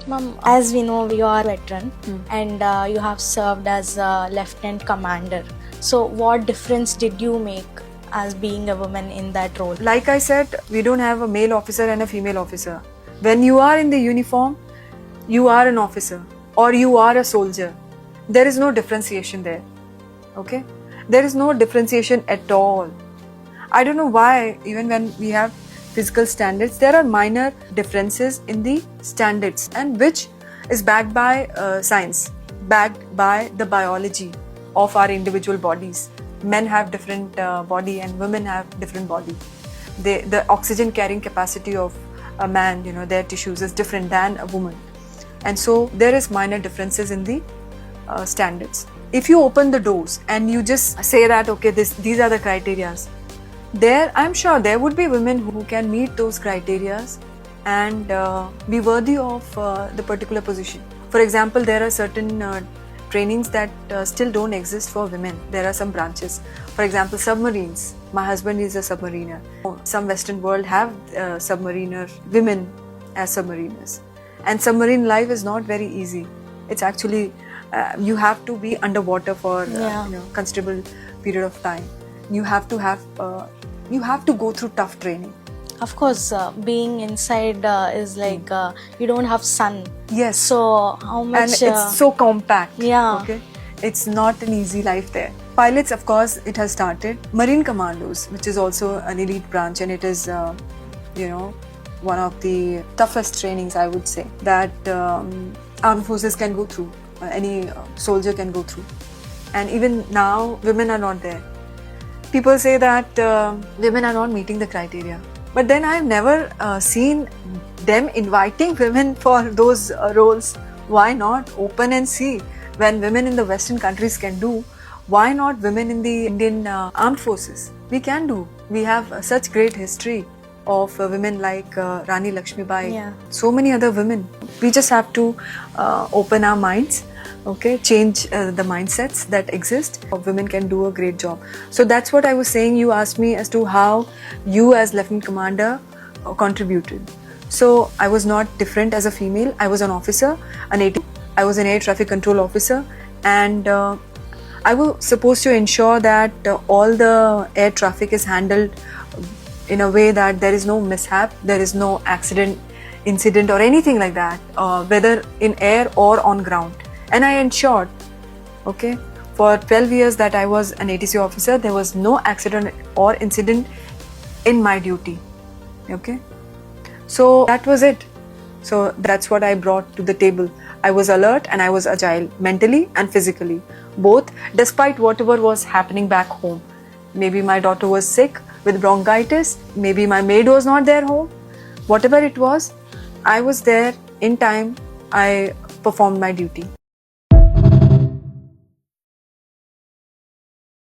Ma'am, as we know, you are a veteran and you have served as a lieutenant commander. So, what difference did you make as being a woman in that role? Like I said, we don't have a male officer and a female officer. When you are in the uniform, you are an officer or you are a soldier. There is no differentiation there. Okay? There is no differentiation at all. I don't know why, even when we have physical standards, there are minor differences in the standards, and which is backed by science, backed by the biology of our individual bodies. Men have different body and women have different body. The oxygen carrying capacity of a man, their tissues is different than a woman. And so there is minor differences in the standards. If you open the doors and you just say that, okay, these are the criterias, there I'm sure there would be women who can meet those criterias and be worthy of the particular position. For example, there are certain trainings that still don't exist for women. There are some branches. For example, submarines. My husband is a submariner. Some Western world have submariner women as submariners. And submarine life is not very easy. It's actually, you have to be underwater for considerable period of time. You have to go through tough training. Of course, being inside is like you don't have sun. Yes. So how much? And it's so compact. Yeah. Okay. It's not an easy life there. Pilots, of course, it has started. Marine commandos, which is also an elite branch, and it is, one of the toughest trainings, I would say, that armed forces can go through. Any soldier can go through. And even now, women are not there. People say that women are not meeting the criteria. But then I've never seen them inviting women for those roles. Why not open and see? When women in the Western countries can do, why not women in the Indian armed forces? We can do. We have such great history of women like Rani Lakshmibai, so many other women. We just have to open our minds. Okay, change the mindsets that exist. Women can do a great job. So that's what I was saying. You asked me as to how you as Lieutenant Commander contributed. So I was not different as a female. I was an officer, I was an air traffic control officer, and I was supposed to ensure that all the air traffic is handled in a way that there is no mishap, there is no accident, incident or anything like that, whether in air or on ground. And I ensured, okay, for 12 years that I was an ATC officer, there was no accident or incident in my duty, okay. So that was it. So that's what I brought to the table. I was alert and I was agile, mentally and physically, both, despite whatever was happening back home. Maybe my daughter was sick with bronchitis, maybe my maid was not there home. Whatever it was, I was there in time, I performed my duty.